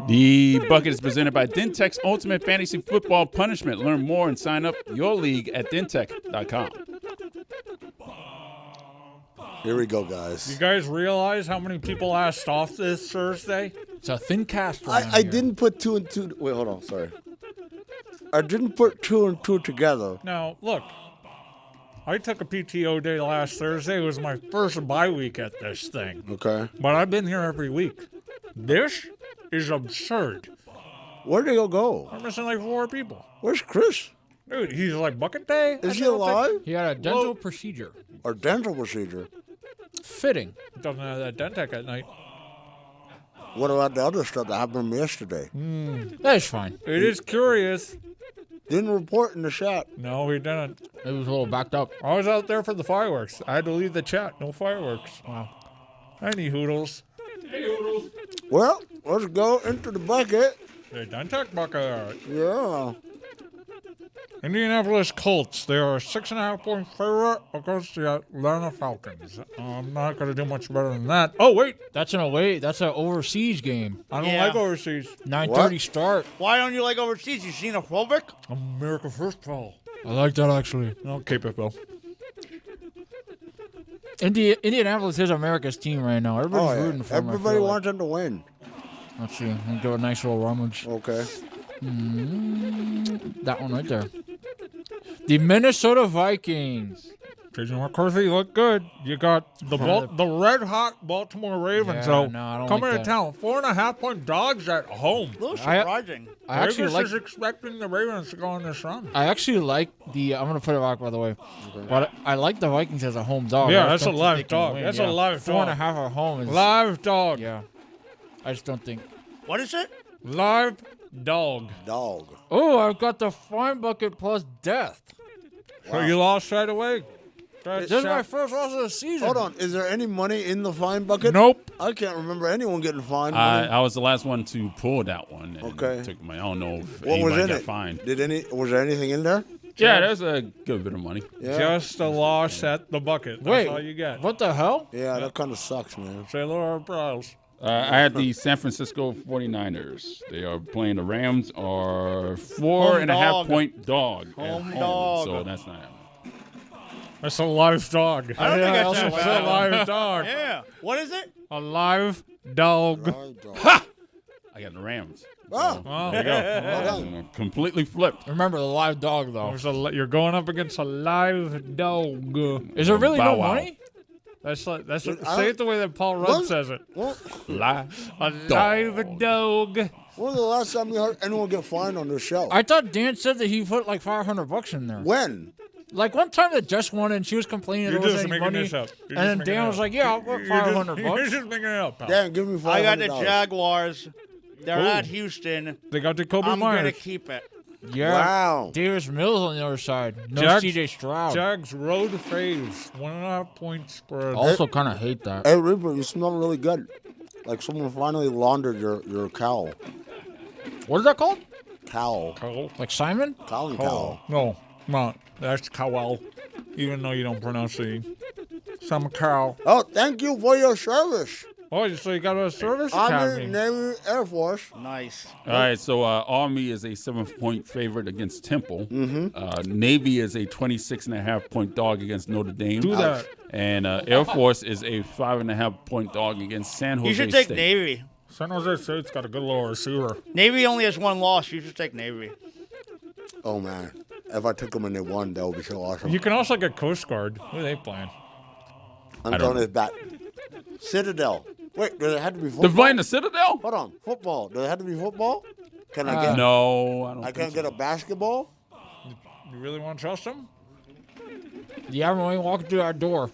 The Bucket is presented by Dentech's Ultimate Fantasy Football Punishment. Learn more and sign up your league at dentech.com. Here we go, guys. You guys realize how many people asked off this Thursday? It's a thin cast. I didn't put two and two. Wait, hold on. Sorry. I didn't put two and two together. Now, look. I took a PTO day last Thursday. It was my first bye week at this thing. Okay. But I've been here every week. This is absurd. Where did they go? I'm missing like 4 people. Where's Chris? Dude, he's like bucket day. Is he alive? He had a dental procedure. Or dental procedure? Fitting. Doesn't have that Dentech at night. What about the other stuff that happened yesterday? That's fine. It is curious. Didn't report in the chat. No, he didn't. It was a little backed up. I was out there for the fireworks. I had to leave the chat. No fireworks. Wow. Any hoodles. Hey, hoodles. Well, let's go into the bucket. The Dentech bucket. Yeah. Indianapolis Colts. They are a 6.5-point favorite against the Atlanta Falcons. I'm not going to do much better than that. Oh, wait. That's an away. That's an overseas game. I don't like overseas. 9:30 start. Why don't you like overseas? You xenophobic? America first, Paul. I like that actually. No, keep it, Bill. Indianapolis is America's team right now. Everybody's rooting for them. Everybody wants them to win. Let's see. I'll give a nice little rummage. Okay. That one right there. The Minnesota Vikings. Jason McCarthy look good. You got the red-hot Baltimore Ravens coming to town. 4.5-point dogs at home. A little surprising. I actually Vegas like. is expecting the Ravens to go on this run. I actually like the. I'm gonna put it back, by the way. Okay. But I like the Vikings as a home dog. Yeah, that's a live dog. That's a live dog. 4.5 at home is live dog. Yeah. I just don't think. What is it? Live dog. Dog. Oh, I've got the fine bucket plus death. So you lost right away. This is my first loss of the season. Hold on. Is there any money in the fine bucket? Nope. I can't remember anyone getting fined. I was the last one to pull that one. And Okay. Took my, I don't know if What was anybody in got it? fined. Was there anything in there? Yeah, there's a good bit of money. Yeah. Just a loss at the bucket. That's Wait, all you get. what the hell? Yeah, that kind of sucks, man. Say hello to Browns. I had the San Francisco 49ers. They are playing the Rams, are 4.5-point dog. Home at dog. So that's not happening. That's a live dog. I don't think I also said said that. live dog. Yeah. What is it? A live dog. Ha! I got the Rams. Oh, Oh, There you go. Completely flipped. Remember the live dog though. you're going up against a live dog. Is there really Bow no wow. money? Say it the way that Paul Rudd says it. Live. A live dog. when was the last time you heard anyone get fined on this show? I thought Dan said that he put like $500 in there. When? Like one time that Jess won and she was complaining You're there wasn't just any making money. this up. You're And just then making Dan it was up. like, "Yeah, I'll put $500." You're just making it up, pal. Dan, give me $500. I got the Jaguars. They're at Houston. They got Jacoby I'm going to Myers. keep it. Yeah. Wow. Davis Mills on the other side. No Jags- CJ Stroud. Jags road faves. 1.5-point spread. Also kind of hate that. Hey, Reaper, you smell really good. Like someone finally laundered your cowl. What is that called? Cowl. Cowell. Like Simon? Colin cowl. No, not. That's Cowell. Even though you don't pronounce the some cow. Oh, thank you for your service. Oh, so you got a service Army, academy. Navy, Air Force. Nice. All right, so Army is a 7-point favorite against Temple. Mm-hmm. Navy is a 26.5-point dog against Notre Dame. Do that. And Air Force is a 5.5-point dog against San Jose You should take State. Navy. San Jose State's got a good little receiver. Navy only has one loss. You should take Navy. Oh, man. If I took them and they won, that would be so awesome. You can also get Coast Guard. Who are they playing? I'm I don't throwing know. this back. Citadel. Wait, does it have to be football? They're playing the Citadel? Hold on. Football. Does it have to be football? Can I get? No, I don't I think can't so. get a basketball? You really want to trust them? Yeah, when we walk through our door.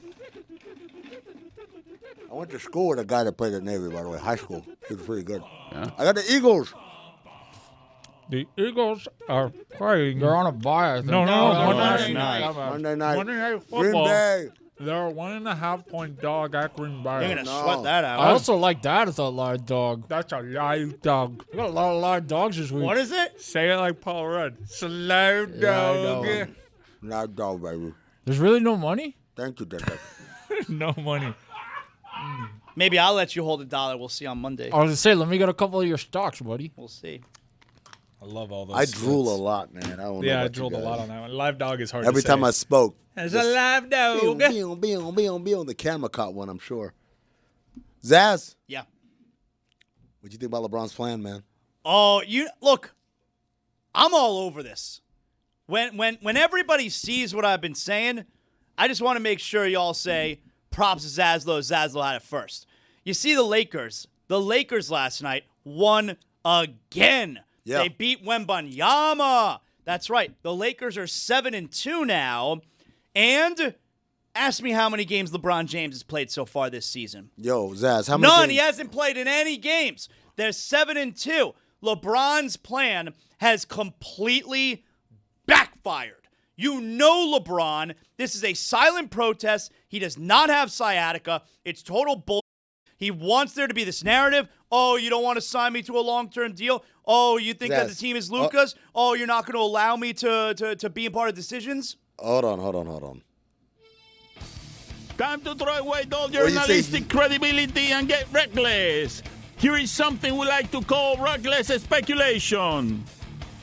I went to school with a guy that played at Navy, by the way, high school. He was pretty good. Yeah. I got the Eagles. The Eagles are playing. They're on a bye, I think. No, No, Monday Monday night. night. Monday night. Monday Night Green Football. Bay. They're a 1.5-point dog at Green Bay. You're going to sweat that out. I also like that as a live dog. That's a live dog. We got a lot of live dogs this week. What is it? Say it like Paul Rudd. It's a live Yeah, I know. dog. Not dog, baby. There's really no money? Thank you, Dad. No money. Maybe I'll let you hold $1. We'll see on Monday. I was going to say, let me get a couple of your stocks, buddy. We'll see. I love all those. I drool a lot, man. I don't know Yeah, I about you drooled a guys. lot on that one. Live dog is hard Every to say. time I spoke, It's a live dog. the camera caught one, I'm sure. Zaz, Yeah. what'd you think about LeBron's plan, man? Oh, look, I'm all over this. When everybody sees what I've been saying, I just want to make sure y'all say props to Zaslow. Zaslow had it first. You see the Lakers. The Lakers last night won again. Yeah. They beat Wembanyama. That's right. The Lakers are 7-2 now. And ask me how many games LeBron James has played so far this season. Yo, Zaz, how many None. games? He hasn't played in any games. They're 7-2. LeBron's plan has completely backfired. You know LeBron. This is a silent protest. He does not have sciatica. It's total bull. He wants there to be this narrative. Oh, you don't want to sign me to a long-term deal? Oh, you think that the Yes. team is Luka's? Oh, you're not going to allow me to be a part of decisions? Hold on. Time to throw away all What do you journalistic say? credibility and get reckless. Here is something we like to call reckless speculation.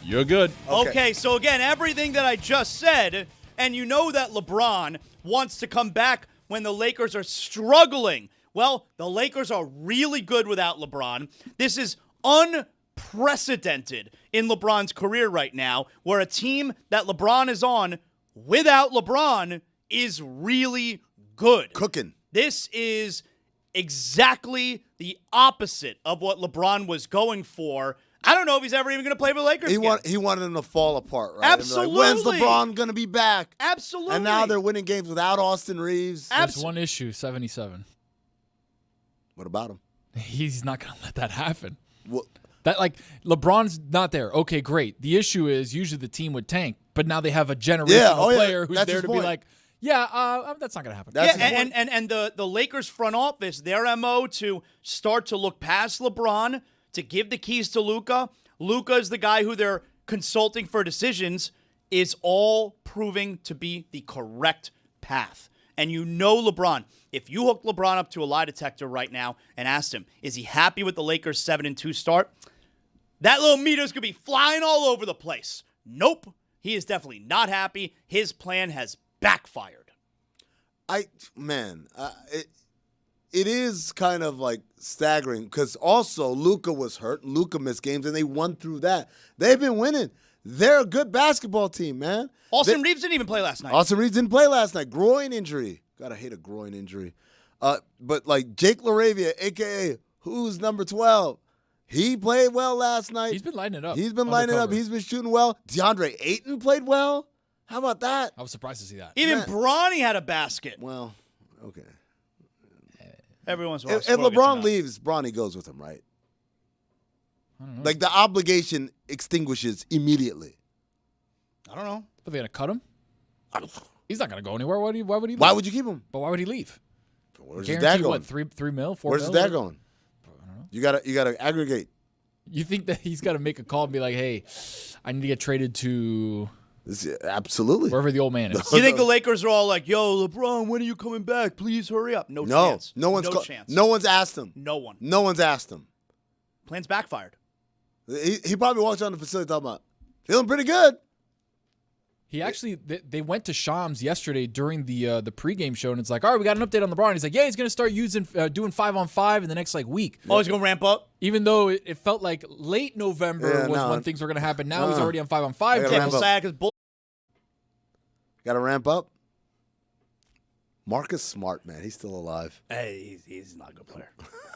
You're good. Okay, so again, everything that I just said, and you know that LeBron wants to come back when the Lakers are struggling. Well, the Lakers are really good without LeBron. This is unprecedented in LeBron's career right now, where a team that LeBron is on without LeBron is really good. Cooking. This is exactly the opposite of what LeBron was going for. I don't know if he's ever even going to play for the Lakers again. He wanted them to fall apart, right? Absolutely. When's LeBron going to be back? Absolutely. And now they're winning games without Austin Reeves. There's one issue, 77. What about him? He's not going to let that happen. Well, That LeBron's not there. Okay, great. The issue is usually the team would tank, but now they have a generational player who's That's there his to point. be like, that's not going to happen. That's Yeah, his point. and the Lakers front office, their MO to start to look past LeBron, to give the keys to Luka. Luka is the guy who they're consulting for decisions, is all proving to be the correct path. And you know LeBron. If you hook LeBron up to a lie detector right now and asked him, is he happy with the Lakers' 7-2 start? That little meter's going to be flying all over the place. Nope. He is definitely not happy. His plan has backfired. It is kind of like staggering because also Luka was hurt. Luka missed games, and they won through that. They've been winning. They're a good basketball team, man. Austin Reeves didn't even play last night. Austin Reeves didn't play last night. Groin injury. Gotta hate a groin injury. But like Jake LaRavia, a.k.a. who's number 12, he played well last night. He's been lighting it up. He's been lighting it up. undercover. He's been shooting well. DeAndre Ayton played well. How about that? I was surprised to see that. Even Man. Bronny had a basket. Well, okay. Every once in a while. If Squirrel gets LeBron enough. leaves, Bronny goes with him, right? I don't know. Like the obligation extinguishes immediately. I don't know. But they're going to cut him? He's not going to go anywhere. Why would he leave? Why would you keep him? But why would he leave? Where's his Guaranteed dad going? what, 3 mil, 4 Where's mil? his dad going? You gotta aggregate. You think that he's got to make a call and be like, hey, I need to get traded to Absolutely. wherever the old man is? You think the Lakers are all like, yo, LeBron, when are you coming back? Please hurry up. No chance. No one's chance. No one's asked him. No one. No one's asked him. Plan's backfired. He probably walks around the facility talking about feeling pretty good. He actually, they went to Shams yesterday during the pregame show, and it's like, all right, we got an update on LeBron. He's like, yeah, he's going to start doing 5-on-5 in the next week. Oh, he's going to ramp up? Even though it felt like late November was when things were going to happen. Now he's already on 5-on-5. gotta ramp up. Sack is bull. Got to ramp up. Marcus Smart, man, he's still alive. Hey, he's not a good player.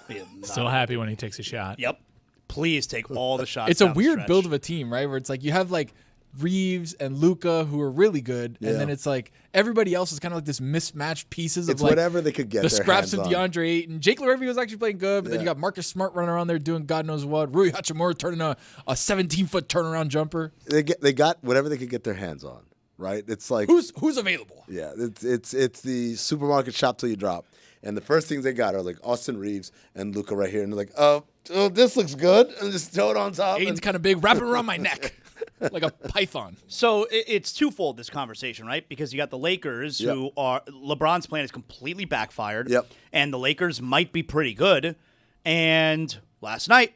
He is not. Still happy when he takes a shot. Yep. Please take all the shots. It's a down the weird stretch. build of a team, right? Where it's like you have like Reeves and Luka who are really good, Yeah. and then it's like everybody else is kind of like this mismatched pieces It's of like whatever they could get the their scraps of hands on. DeAndre Ayton. Jake LaRavia was actually playing good, but then you got Marcus Smart running around there doing God knows what. Rui Hachimura turning a 17-foot turnaround jumper. They got whatever they could get their hands on. right? It's like Who's available? yeah, it's the supermarket shop till you drop. And the first things they got are like Austin Reeves and Luka right here, and they're like, oh, this looks good, and just throw it on top. Aiden's kind of big, wrap it around my neck like a python. So it's twofold, this conversation, right? Because you got the Lakers, who are LeBron's plan is completely backfired. Yep. And the Lakers might be pretty good. And last night,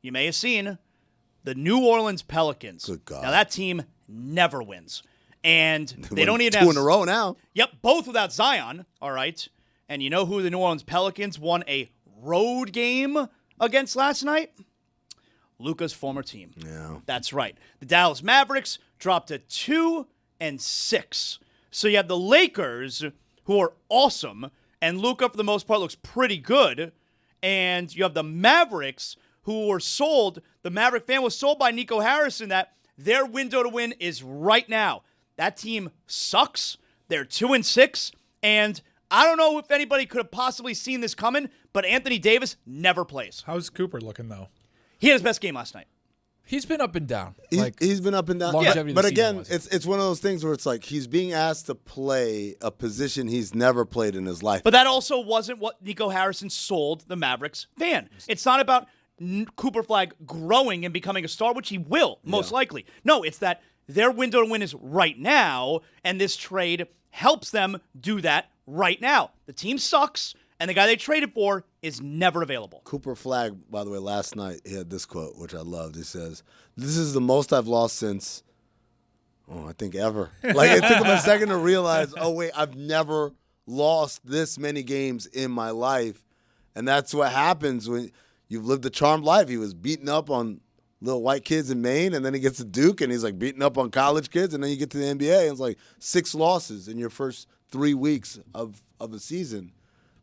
you may have seen the New Orleans Pelicans. Good God. Now that team never wins, and they don't even two have in a row now. Yep, both without Zion. All right. And you know who the New Orleans Pelicans won a road game against last night? Luka's former team. Yeah. That's right. The Dallas Mavericks dropped to 2-6. So you have the Lakers, who are awesome, and Luka, for the most part, looks pretty good. And you have the Mavericks, who were sold. The Maverick fan was sold by Nico Harrison that their window to win is right now. That team sucks. They're 2-6. And I don't know if anybody could have possibly seen this coming, but Anthony Davis never plays. How's Cooper looking, though? He had his best game last night. He's been up and down. He's been up and down. longevity of But the again, season-wise. it's one of those things where it's like he's being asked to play a position he's never played in his life. But that also wasn't what Nico Harrison sold the Mavericks fan. It's not about Cooper Flag growing and becoming a star, which he will, most likely. No, it's that their window to win is right now, and this trade helps them do that right now. The team sucks, and the guy they traded for is never available. Cooper Flag, by the way, last night he had this quote, which I loved. He says, "This is the most I've lost since, I think ever." Like, it took him a second to realize, oh, wait, I've never lost this many games in my life. And that's what happens when you've lived a charmed life. He was beating up on little white kids in Maine, and then he gets to Duke, and he's like beating up on college kids, and then you get to the NBA, and it's like 6 losses in your first 3 weeks of a season.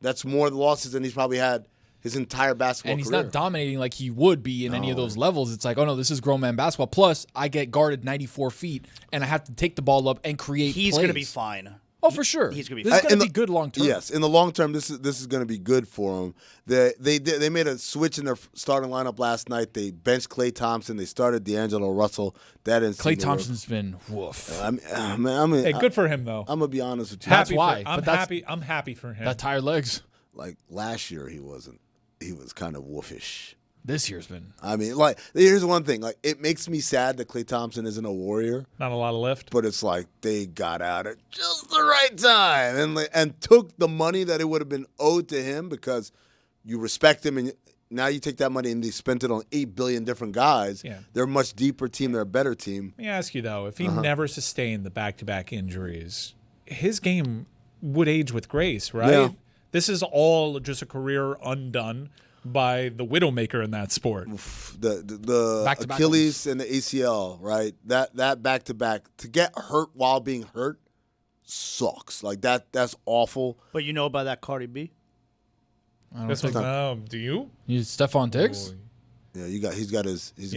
That's more losses than he's probably had his entire basketball And he's career. not dominating like he would be in any of those levels. It's like, oh no, this is grown man basketball. Plus, I get guarded 94 feet, and I have to take the ball up and create He's plays. going to be fine. Oh, for sure. He's gonna be This fine. is going In to the- be good long term. Yes, in the long term, this is going to be good for him. They made a switch in their starting lineup last night. They benched Klay Thompson. They started D'Angelo Russell. That didn't seem Klay to work. Thompson's been woof. Hey, good for him, though. I'm gonna be honest with you. That's Happy why, For, I'm but that's- happy. I'm happy for him. That tired legs. Like last year, he wasn't. He was kind of wolfish. This year's been. I mean, like, here's one thing. Like, it makes me sad that Klay Thompson isn't a Warrior, Not a lot of lift. but it's like they got out at just the right time and took the money that it would have been owed to him because you respect him, and now you take that money and they spent it on 8 billion different guys. Yeah. They're a much deeper team. They're a better team. Let me ask you, though, if he never sustained the back-to-back injuries, his game would age with grace, right? Yeah. This is all just a career undone by the widowmaker in that sport. The Back-to-back Achilles and the ACL, right? That back to back to get hurt while being hurt sucks. Like that's awful. But you know about that Cardi B? This was, do you? You Stephon Diggs? Yeah, he's got his His,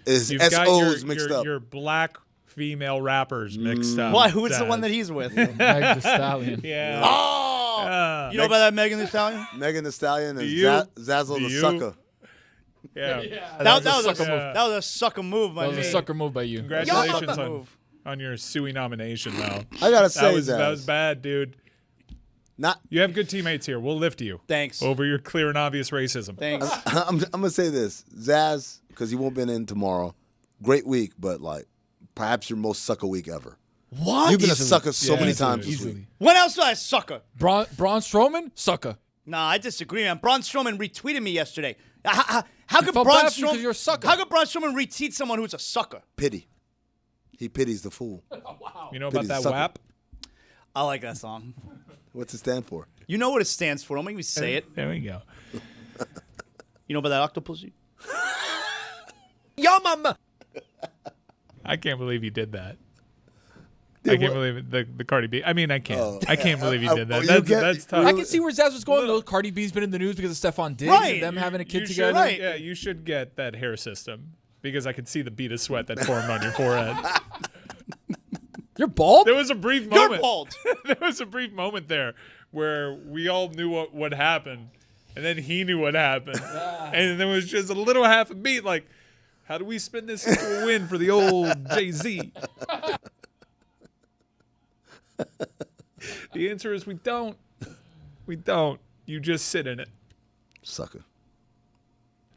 his You've got SOs mixed up. your black female rappers mixed up. Why? Who's the one that he's with? Meg the Stallion. Yeah. Oh! You know about that Megan Thee Stallion? Megan Thee Stallion and you? Zazzle Do the you? sucker. Yeah. That was a sucker move. that was a sucker move by That was me. a sucker move by you. Congratulations Y'all on, on your Suey nomination, though. I gotta say that was bad, dude. Not. You have good teammates here. We'll lift you. Thanks. Over your clear and obvious racism. Thanks. I'm gonna say this, Zaz, because he won't be in tomorrow. Great week, but like perhaps your most sucker week ever. What? You've been Easily. a sucker so Yeah, many easily, times this Easily. week. When else did I sucker? Braun Strowman? Sucker. Nah, I disagree, man. Braun Strowman retweeted me yesterday. How could felt Braun bad for you 'cause Strowman? you're a sucker. How could Braun Strowman retweet someone who's a sucker? Pity. He pities the fool. You know about Pity's that sucker. WAP? I like that song. What's it stand for? You know what it stands for. Don't make me say it. There we go. You know about that Octopussy? Yo, mama. I can't believe you did that. I can't believe it. The Cardi B. I mean, I can't. I can't believe you did that. That's tough. I can see where Zaz was going, though. Cardi B's been in the news because of Stephon Diggs Right. and them having a kid You together. should, Right. Yeah, you should get that hair system because I could see the bead of sweat that formed on your forehead. You're bald? There was a brief You're moment. bald. There was a brief moment there where we all knew what happened, and then he knew what happened, and there was just a little half a beat like, how do we spin this into a win for the old Jay-Z? The answer is we don't. We don't. You just sit in it. Sucker.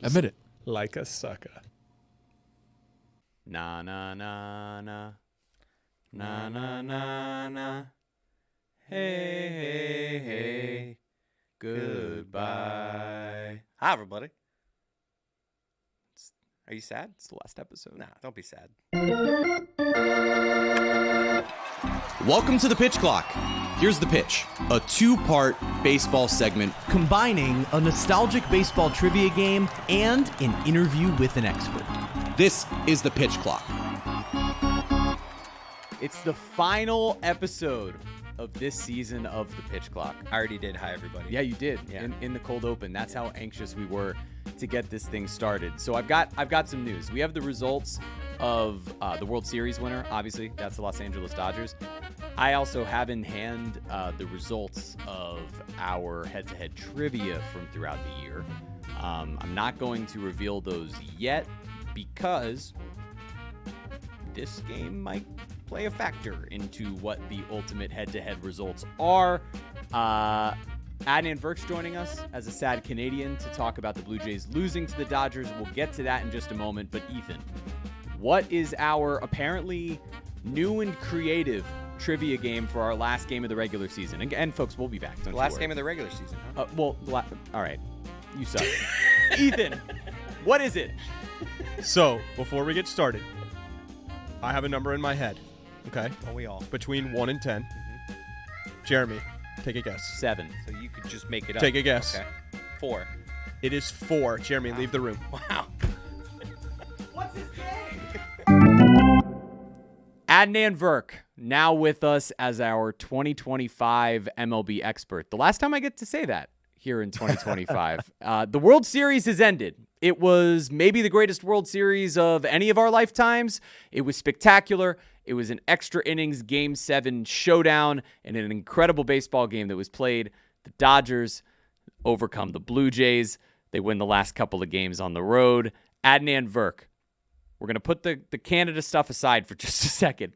Admit it. Like a sucker. Na na na na. Na na na na. Hey, hey, hey. Goodbye. Hi, everybody. Are you sad? It's the last episode. Nah, don't be sad. Welcome to the Pitch Clock. Here's the pitch. A two-part baseball segment combining a nostalgic baseball trivia game and an interview with an expert. This is the Pitch Clock. It's the final episode of this season of the Pitch Clock. I already did. Hi, everybody. Yeah, you did. Yeah. In the cold open. That's how anxious we were to get this thing started. So I've got some news. We have the results of the World Series winner. Obviously, that's the Los Angeles Dodgers. I also have in hand the results of our head-to-head trivia from throughout the year. I'm not going to reveal those yet because this game might play a factor into what the ultimate head-to-head results are. Adnan Virk's joining us as a sad Canadian to talk about the Blue Jays losing to the Dodgers. We'll get to that in just a moment. But Ethan, what is our apparently new and creative trivia game for our last game of the regular season? And folks, we'll be back. Don't The you last worry. game of the regular season, huh? All right. You suck. Ethan, what is it? So, before we get started, I have a number in my head, okay? Don't we all? Between 1 and 10. Jeremy, take a guess. 7. So you could just make it up. Take a guess. Okay. 4. It is 4. Jeremy, leave the room. Wow. What's his name? Adnan Virk, now with us as our 2025 MLB expert. The last time I get to say that here in 2025. The World Series has ended. It was maybe the greatest World Series of any of our lifetimes. It was spectacular. It was an extra innings Game 7 showdown and an incredible baseball game that was played. The Dodgers overcome the Blue Jays. They win the last couple of games on the road. Adnan Virk, we're going to put the Canada stuff aside for just a second.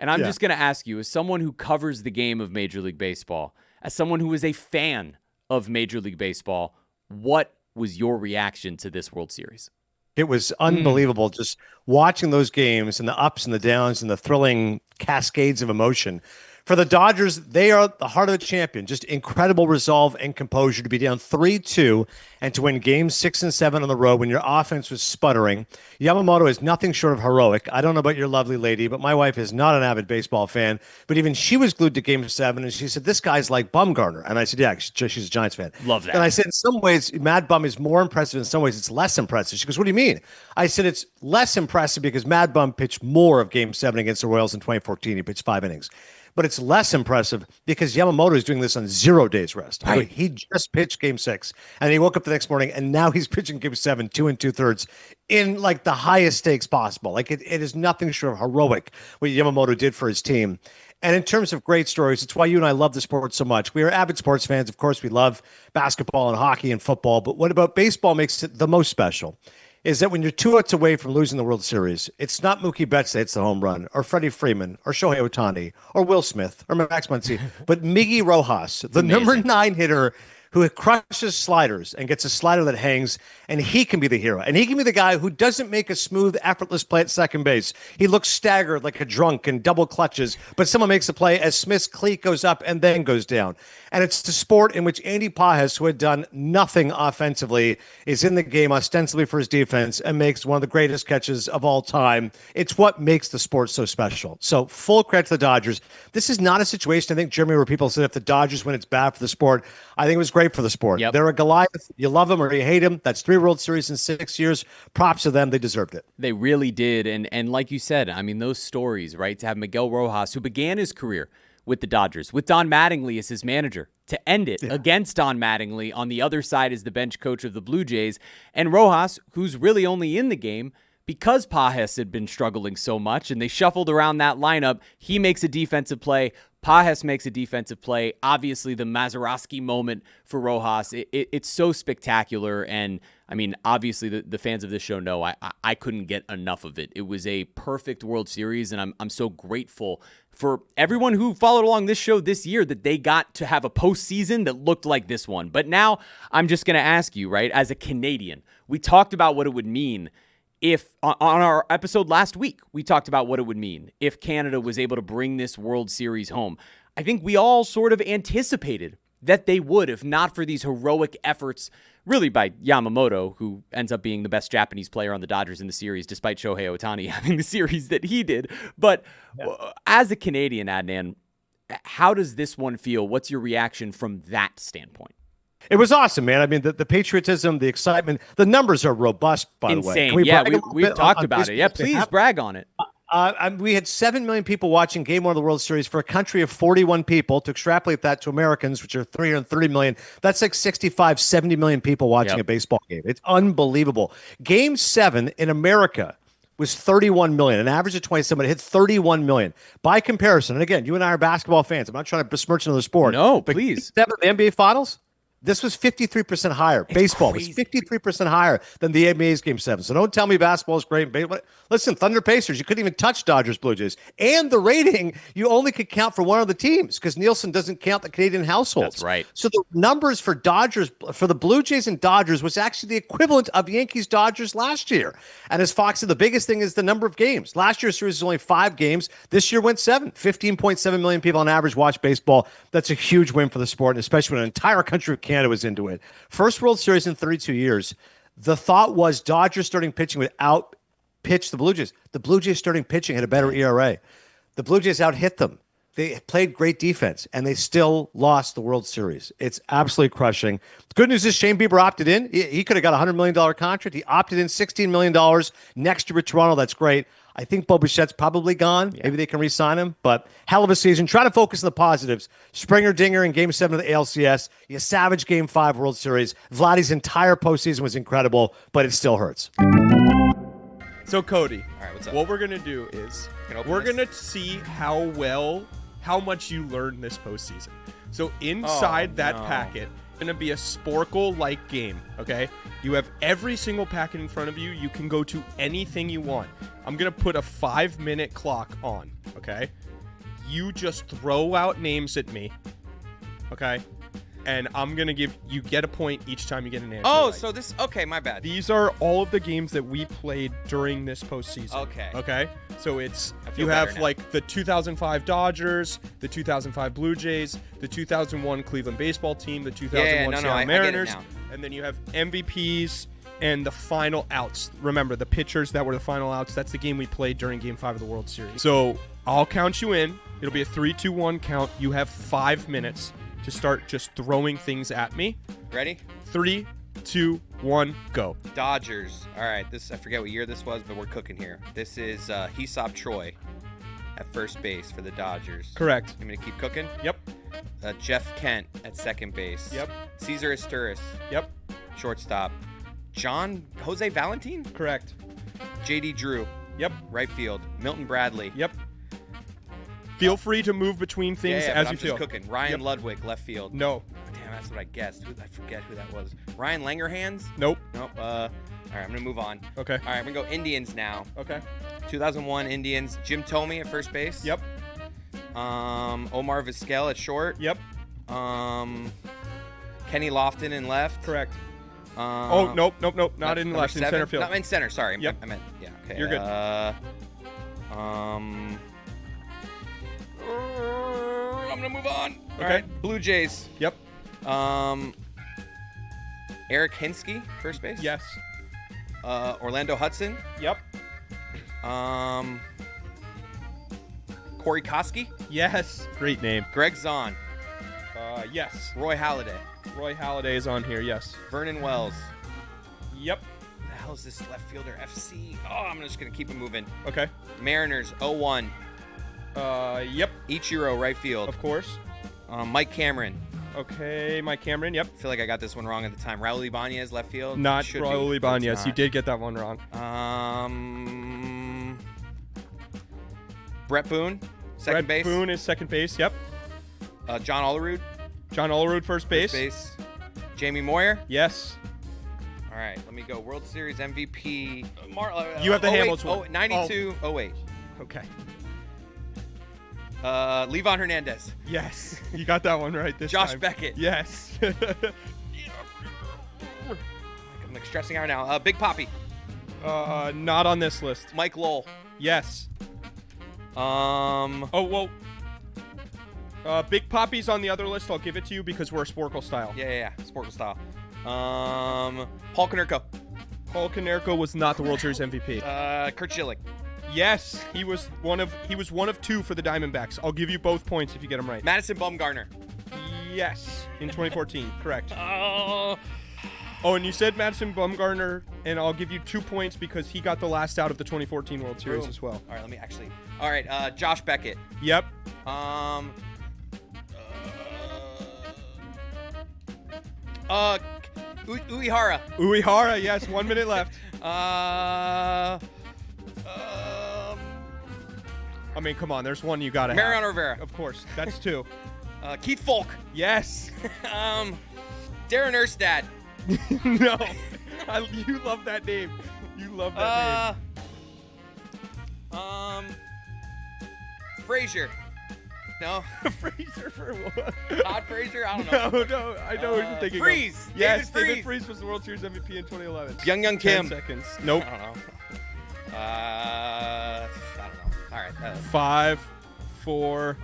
And I'm just going to ask you, as someone who covers the game of Major League Baseball, as someone who is a fan of Major League Baseball, what was your reaction to this World Series? It was unbelievable just watching those games and the ups and the downs and the thrilling cascades of emotion. For the Dodgers, they are the heart of the champion. Just incredible resolve and composure to be down 3-2 and to win games 6 and 7 on the road when your offense was sputtering. Yamamoto is nothing short of heroic. I don't know about your lovely lady, but my wife is not an avid baseball fan. But even she was glued to Game 7, and she said, this guy's like Bumgarner. And I said, yeah, she's a Giants fan. Love that. And I said, in some ways, Mad Bum is more impressive. In some ways, it's less impressive. She goes, what do you mean? I said, it's less impressive because Mad Bum pitched more of Game 7 against the Royals in 2014. He pitched 5 innings. But it's less impressive because Yamamoto is doing this on 0 days rest. Right. He just pitched Game 6, and he woke up the next morning, and now he's pitching Game 7, 2 2/3, in like the highest stakes possible. Like it is nothing short of heroic what Yamamoto did for his team. And in terms of great stories, it's why you and I love the sport so much. We are avid sports fans. Of course, we love basketball and hockey and football. But what about baseball makes it the most special? Is that when you're 2 outs away from losing the World Series, it's not Mookie Betts that hits the home run, or Freddie Freeman, or Shohei Ohtani, or Will Smith, or Max Muncy, but Miggy Rojas, the number 9 hitter who crushes sliders and gets a slider that hangs, and he can be the hero. And he can be the guy who doesn't make a smooth, effortless play at second base. He looks staggered like a drunk and double clutches, but someone makes the play as Smith's cleat goes up and then goes down. And it's the sport in which Andy Pajes, who had done nothing offensively, is in the game ostensibly for his defense and makes one of the greatest catches of all time. It's what makes the sport so special. So full credit to the Dodgers. This is not a situation, I think, Jeremy, where people said if the Dodgers win, it's bad for the sport. I think it was great for the sport. Yep. They're a Goliath. You love them or you hate them. That's 3 World Series in 6 years. Props to them. They deserved it. They really did. And like you said, I mean, those stories, right? To have Miguel Rojas, who began his career with the Dodgers, with Don Mattingly as his manager, to end it against Don Mattingly on the other side as the bench coach of the Blue Jays, and Rojas, who's really only in the game because Pages had been struggling so much and they shuffled around that lineup, he makes a defensive play. Pages makes a defensive play. Obviously, the Mazeroski moment for Rojas, it's so spectacular. And, I mean, obviously, the fans of this show know I couldn't get enough of it. It was a perfect World Series, and I'm so grateful for everyone who followed along this show this year that they got to have a postseason that looked like this one. But now I'm just going to ask you, right, as a Canadian, we talked about what it would mean if, on our episode last week, we talked about what it would mean if Canada was able to bring this World Series home. I think we all sort of anticipated that they would, if not for these heroic efforts, really by Yamamoto, who ends up being the best Japanese player on the Dodgers in the series, despite Shohei Ohtani having the series that he did. But as a Canadian, Adnan, how does this one feel? What's your reaction from that standpoint? It was awesome, man. I mean, the patriotism, the excitement, the numbers are robust, by the way. Insane. Yeah, we've talked about it. Yeah, please brag on it. We had 7 million people watching Game 1 of the World Series for a country of 41 people. To extrapolate that to Americans, which are 330 million, that's like 65, 70 million people watching a baseball game. It's unbelievable. Game 7 in America was 31 million, an average of 27, but it hit 31 million. By comparison, and again, you and I are basketball fans. I'm not trying to besmirch another sport. No, please. Game 7 of the NBA Finals, this was 53% higher. Baseball was 53% higher than the NBA's Game 7. So don't tell me basketball is great. Listen, Thunder Pacers, you couldn't even touch Dodgers Blue Jays. And the rating, you only could count for one of the teams because Nielsen doesn't count the Canadian households. That's right. So the numbers for the Blue Jays and Dodgers was actually the equivalent of Yankees Dodgers last year. And as Fox said, the biggest thing is the number of games. Last year's series was only 5 games. This year went 7. 15.7 million people on average watch baseball. That's a huge win for the sport, and especially when an entire country of Canada was into it. First World Series in 32 years. The thought was Dodgers starting pitching would out-pitch the Blue Jays. The Blue Jays starting pitching had a better ERA. The Blue Jays out-hit them. They played great defense, and they still lost the World Series. It's absolutely crushing. The good news is Shane Bieber opted in. He could have got a $100 million contract. He opted in $16 million next year with Toronto. That's great. I think Bo Bichette's probably gone. Maybe they can re-sign him, but hell of a season. Try to focus on the positives. Springer Dinger in Game 7 of the ALCS. You savage Game 5 World Series. Vladdy's entire postseason was incredible, but it still hurts. So, Cody, All right, what's up? what we're going to do is we're going to see how much you learned this postseason. So inside that packet, going to be a Sporkle-like game, okay? You have every single packet in front of you. You can go to anything you want. I'm going to put a 5-minute clock on, okay? You just throw out names at me, okay? And I'm going to you get a point each time you get an answer. Oh, right. so this, okay, my bad. These are all of the games that we played during this postseason. Okay. Okay? So it's, feel you have better now. like the 2005 Dodgers, the 2005 Blue Jays, the 2001 Cleveland baseball team, the 2001 Seattle I get it Mariners, now. and then you have MVPs and the final outs. Remember, the pitchers that were the final outs, that's the game we played during Game 5 of the World Series. So I'll count you in. It'll be a 3-2-1 count. You have 5 minutes to start just throwing things at me. Ready? 3, 2, 1, go. Dodgers. All right, I forget what year this was, but we're cooking here. This is Hesop Troy at first base for the Dodgers. Correct. I'm going to keep cooking? Yep. Jeff Kent at second base. Yep. Cesar Asturis. Yep. Shortstop. Jose Valentin? Correct. JD Drew. Yep. Right field. Milton Bradley. Yep. Feel free to move between things as I'm you feel. just cooking. Ryan Ludwig, left field. No. Damn, that's what I guessed. I forget who that was. Ryan Langerhans? Nope. Nope. All right, I'm going to move on. Okay. All right, I'm going to go Indians now. Okay. 2001 Indians. Jim Thome at first base. Yep. Omar Vizquel at short. Yep. Kenny Lofton in left. Correct. Nope. Not in left. In center field. No, in center. Sorry. Yep. I meant, yeah. Okay. You're good. I'm gonna move on. Okay. All right. Blue Jays. Yep. Eric Hinsky, first base. Yes. Orlando Hudson. Yep. Corey Koski. Yes. Great name. Greg Zahn. Yes. Roy Halladay. Roy Halladay is on here. Yes. Vernon Wells. Yep. Who the hell is this left fielder? FC. Oh, I'm just gonna keep it moving. Okay. Mariners. 01. Yep. Ichiro, right field. Of course. Mike Cameron. Okay, Mike Cameron. Yep. I feel like I got this one wrong at the time. Raul Ibanez, left field. Not Should Raul be, Ibanez. it's You not. did get that one wrong. Brett Boone, second base. Boone is second base. Yep. John Olerud, first base. first base. Jamie Moyer. Yes. All right, let me go. World Series MVP. You have the Hamilton one. 92. Oh, wait. Okay. Levon Hernandez. Yes. You got that one right this Josh time. Beckett. Yes. I'm like stressing out now. Big Poppy. Not on this list. Mike Lowell. Yes. Um. Oh, well. Big Poppy's on the other list. I'll give it to you because we're Sporkle style. Yeah. Sporkle style. Paul Konerko. Paul Konerko was not the World Series MVP. Kurt Schilling. Yes, he was one of two for the Diamondbacks. I'll give you both points if you get them right. Madison Bumgarner. Yes, in 2014, correct. Oh, and you said Madison Bumgarner, and I'll give you 2 points because he got the last out of the 2014 World Series as well. All right, let me actually. All right, Josh Beckett. Yep. Uehara. Uehara, yes, 1 minute left. I mean, come on, there's one you gotta have. Mariano Rivera. Of course, that's 2. Keith Falk. Yes. Darren Erstad. No. You love that name. You love that name. Frazier. No. Frazier for what? Todd Frazier? I don't know. No, I know who you're thinking Freeze. of. Yes, David Freeze was the World Series MVP in 2011. Young Kim. 10 seconds. Nope. I don't know. I don't know. All right. 5, 4,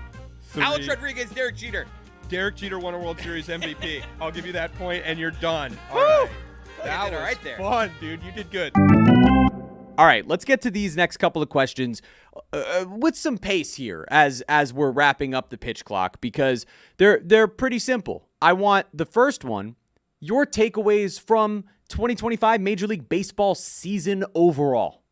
3. Alex Rodriguez, Derek Jeter. Derek Jeter won a World Series MVP. I'll give you that point, and you're done. All right. That was right there. fun, dude. You did good. All right, let's get to these next couple of questions with some pace here as we're wrapping up the pitch clock because they're pretty simple. I want the first one, your takeaways from 2025 Major League Baseball season overall.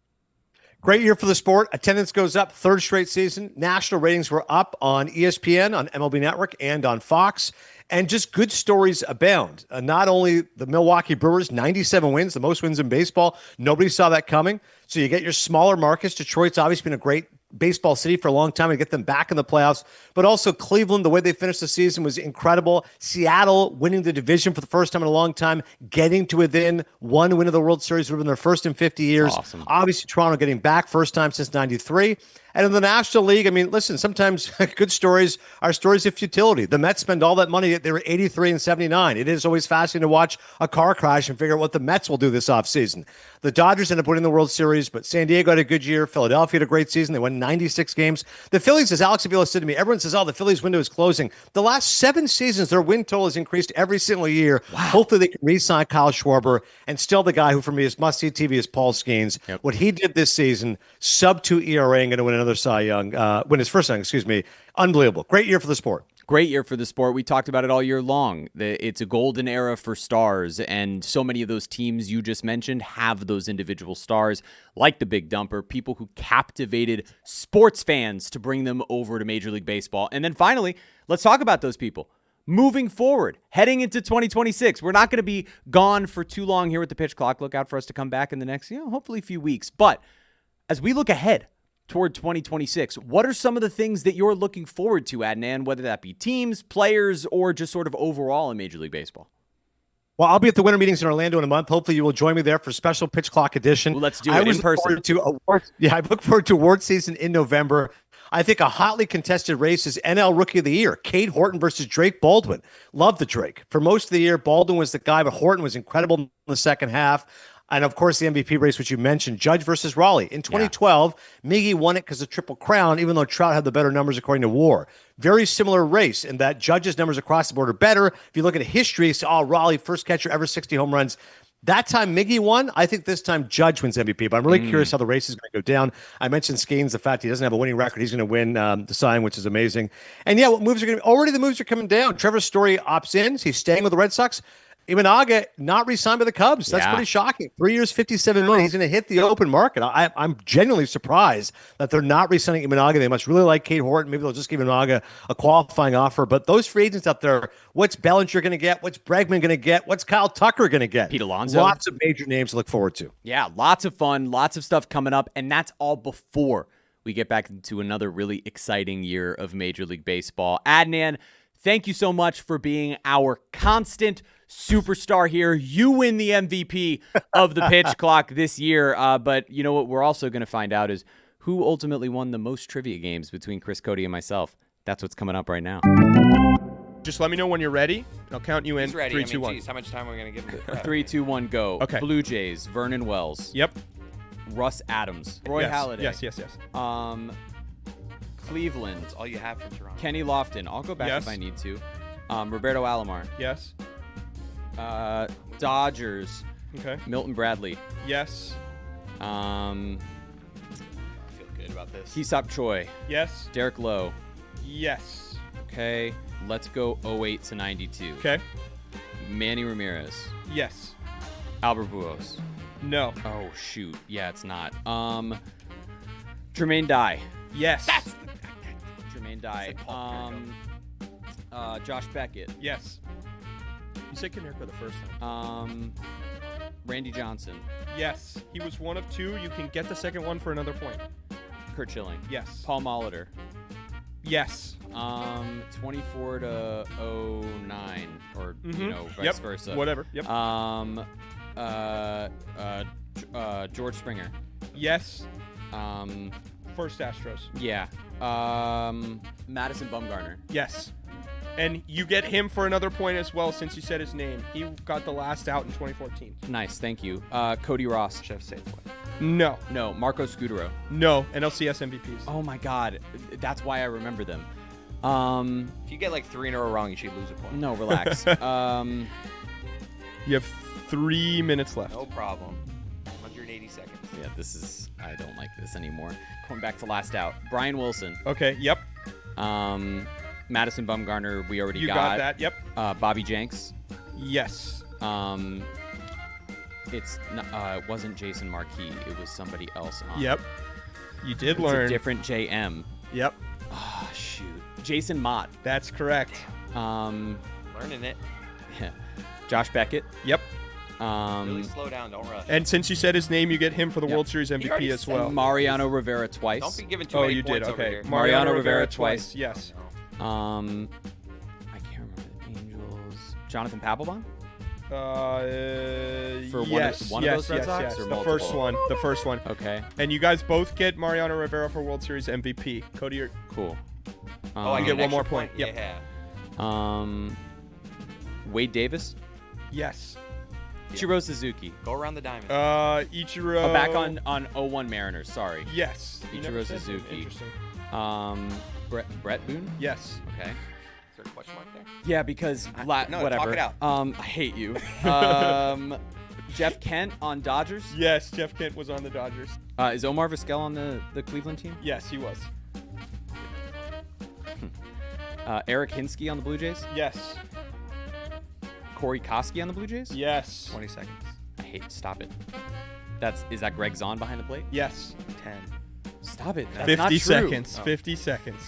Great year for the sport. Attendance goes up, third straight season. National ratings were up on ESPN, on MLB Network, and on Fox. And just good stories abound. Not only the Milwaukee Brewers, 97 wins, the most wins in baseball. Nobody saw that coming. So you get your smaller markets. Detroit's obviously been a great baseball city for a long time and get them back in the playoffs. But also Cleveland, the way they finished the season was incredible. Seattle winning the division for the first time in a long time, getting to within one win of the World Series would have been their first in 50 years. Awesome. Obviously, Toronto getting back, first time since 93. And in the National League, I mean, listen, sometimes good stories are stories of futility. The Mets spend all that money. They were 83 and 79. It is always fascinating to watch a car crash and figure out what the Mets will do this offseason. The Dodgers ended up winning the World Series, but San Diego had a good year. Philadelphia had a great season. They won 96 games. The Phillies, as Alex Avila said to me, everyone says, oh, the Phillies window is closing. The last 7 seasons, their win total has increased every single year. Wow. Hopefully they can re-sign Kyle Schwarber, and still the guy who for me is must-see TV is Paul Skeens. Yep. What he did this season, sub-2 ERA, and going to win another Cy Young, win his first Cy Young, unbelievable. Great year for the sport. Great year for the sport. We talked about it all year long. It's a golden era for stars, and so many of those teams you just mentioned have those individual stars, like the Big Dumper, people who captivated sports fans to bring them over to Major League Baseball. And then finally, let's talk about those people. Moving forward, heading into 2026, we're not going to be gone for too long here with the pitch clock. Look out for us to come back in the next, hopefully a few weeks. But as we look ahead toward 2026, what are some of the things that you're looking forward to, Adnan, whether that be teams, players, or just sort of overall in Major League Baseball? Well, I'll be at the winter meetings in Orlando in a month. Hopefully you will join me there for special pitch clock edition. Well, let's do it in person. I look forward to award season in November. I think a hotly contested race is NL Rookie of the Year. Cade Horton versus Drake Baldwin. Love the Drake. For most of the year, Baldwin was the guy, but Horton was incredible in the second half. And, of course, the MVP race, which you mentioned, Judge versus Raleigh. In 2012, Miggy won it because of Triple Crown, even though Trout had the better numbers according to WAR. Very similar race in that Judge's numbers across the board are better. If you look at history, Raleigh, first catcher ever, 60 home runs. That time Miggy won. I think this time Judge wins MVP, but I'm really curious how the race is going to go down. I mentioned Skeens, the fact he doesn't have a winning record. He's going to win the Cy Young, which is amazing. And, what moves are going to be? Already the moves are coming down. Trevor Story opts in. He's staying with the Red Sox. Imanaga not re-signed by the Cubs. That's pretty shocking. 3 years, $57 million. He's going to hit the open market. I'm genuinely surprised that they're not re-signing Imanaga. They must really like Kate Horton. Maybe they'll just give Imanaga a qualifying offer. But those free agents out there, what's Bellinger going to get? What's Bregman going to get? What's Kyle Tucker going to get? Pete Alonso. Lots of major names to look forward to. Yeah, lots of fun, lots of stuff coming up, and that's all before we get back into another really exciting year of Major League Baseball. Adnan, thank you so much for being our constant superstar here. You win the MVP of the pitch clock this year. But you know what we're also going to find out is who ultimately won the most trivia games between Chris, Cody, and myself. That's what's coming up right now. Just let me know when you're ready. I'll count you in. He's ready. 3, 2, 1. Geez, how much time are we going to give him? 3, 2, 1, go. Okay. Blue Jays, Vernon Wells. Yep. Russ Adams. Roy Halladay. Yes. Cleveland. That's all you have from Toronto. Kenny Lofton. I'll go back if I need to. Roberto Alomar. Yes. Dodgers. Okay. Milton Bradley. Yes. I feel good about this. Hee-Seop Choi. Yes. Derek Lowe. Yes. Okay. Let's go 08 to 92. Okay. Manny Ramirez. Yes. Albert Pujols. No. Oh, shoot. Yeah, it's not. Jermaine Dye. Yes. Jermaine Dye. Josh Beckett. Yes. You said Konerko the first time. Randy Johnson. Yes. He was one of 2. You can get the second one for another point. Kurt Schilling. Yes. Paul Molitor. Yes. 24 to 09, or vice versa. Whatever. Yep. George Springer. Yes. First Astros. Yeah. Madison Bumgarner. Yes. And you get him for another point as well since you said his name. He got the last out in 2014. Nice, thank you. Cody Ross. Chef Safeway. No. No. Marco Scudero. No. NLCS MVPs. Oh my God, that's why I remember them. If you get like 3 in a row wrong, you should lose a point. No, relax. You have 3 minutes left. No problem. 180 seconds. Yeah, I don't like this anymore. Going back to last out. Brian Wilson. Okay, yep. Madison Bumgarner, we already You got that, yep. Bobby Jenks. Yes. It wasn't Jason Marquis. It was somebody else. Yep. You did it's learn. A different JM. Yep. Oh, shoot. Jason Mott. That's correct. Learning it. Josh Beckett. Yep. Really slow down. Don't rush. And since you said his name, you get him for the World Series MVP as well. Mariano Rivera twice. Don't be giving too many points over here. Mariano Rivera twice. Yes. I can't remember the Angels. Jonathan Papelbon? For one of those Red Sox? Or the multiple? The first one. Okay. And you guys both get Mariano Rivera for World Series MVP. Cody, you're cool. I get one more point. Yep. Yeah. Wade Davis? Yes. Ichiro Suzuki. Go around the diamond. Ichiro. Back on 01 Mariners. Sorry. Yes. Ichiro Suzuki. Interesting. Brett Boone? Yes. Okay. Is there a question mark there? Yeah, because No, whatever. talk it out. I hate you. Jeff Kent on Dodgers? Yes, Jeff Kent was on the Dodgers. Is Omar Vizquel on the Cleveland team? Yes, he was. Eric Hinsky on the Blue Jays? Yes. Corey Koski on the Blue Jays? Yes. 20 seconds. Stop it. Is that Greg Zahn behind the plate? Yes. 10. Stop it. That's 50 not true. seconds. Oh. 50 seconds.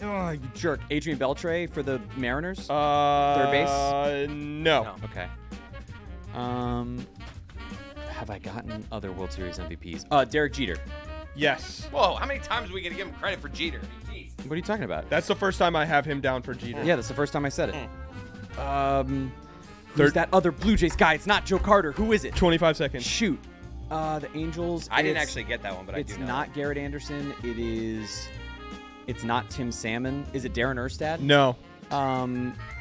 Oh, you jerk. Adrian Beltre for the Mariners? Third base? No. Okay. Have I gotten other World Series MVPs? Derek Jeter. Yes. Whoa, how many times are we going to give him credit for Jeter? Jeez. What are you talking about? That's the first time I have him down for Jeter. Yeah, that's the first time I said it. Who's that other Blue Jays guy? It's not Joe Carter. Who is it? 25 seconds. Shoot. The Angels. I didn't actually get that one, but I do know. It's not Garrett Anderson. It's not Tim Salmon. Is it Darren Erstad? No.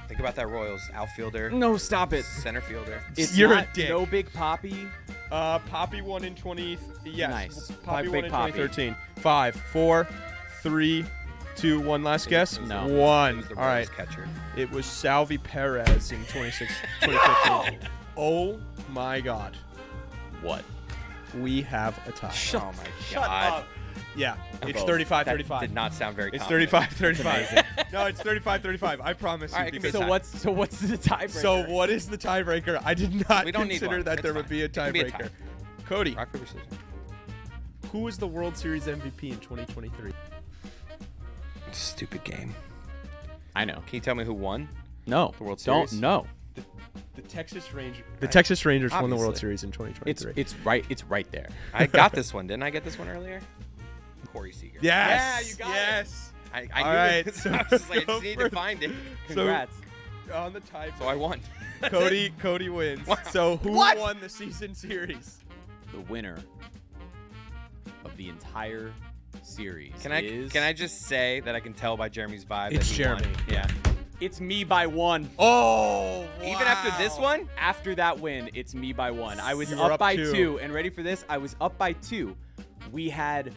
Think about that Royals outfielder. No, stop it. Center fielder. You're a dick. No Big Poppy. Poppy won in 20. Yes. Nice. Poppy won in Big Poppy. 2013. 5, 4, 3, 2, 1. Last guess. No. 1. The All right. catcher. It was Salvi Perez in 2015. Oh my God. What? We have a tie. Oh my God. Yeah, it's Both. 35-35. That did not sound very It's confident. 35-35. No, it's 35-35. I promise All you. right, give because me a So what's the tiebreaker? So what is the tiebreaker? I did not We don't need consider one. that It's there would fine. be a It can be a tiebreaker. tie. Cody, Rock, paper, scissors. who was the World Series MVP in 2023? Stupid game. I know. Can you tell me who won No. the World Don't Series? no. The Texas Rangers. The Texas Rangers won the World Obviously. Series in 2023. It's right there. I got this one. Didn't I get this one earlier? Corey Seager. Yes. Yeah, you got yes. it. All I knew right, it. so I was just like, I go just need for- to find it. Congrats. On the tie. So I won. That's it. Cody wins. Wow. So who What? won the season series? The winner of the entire series Can is I just say that I can tell by Jeremy's vibe It's that he won? Jeremy. Yeah. It's me by 1. Oh, Even after this one? After that win, it's me by 1. I was You were up by two. 2, and ready for this? I was up by 2. We had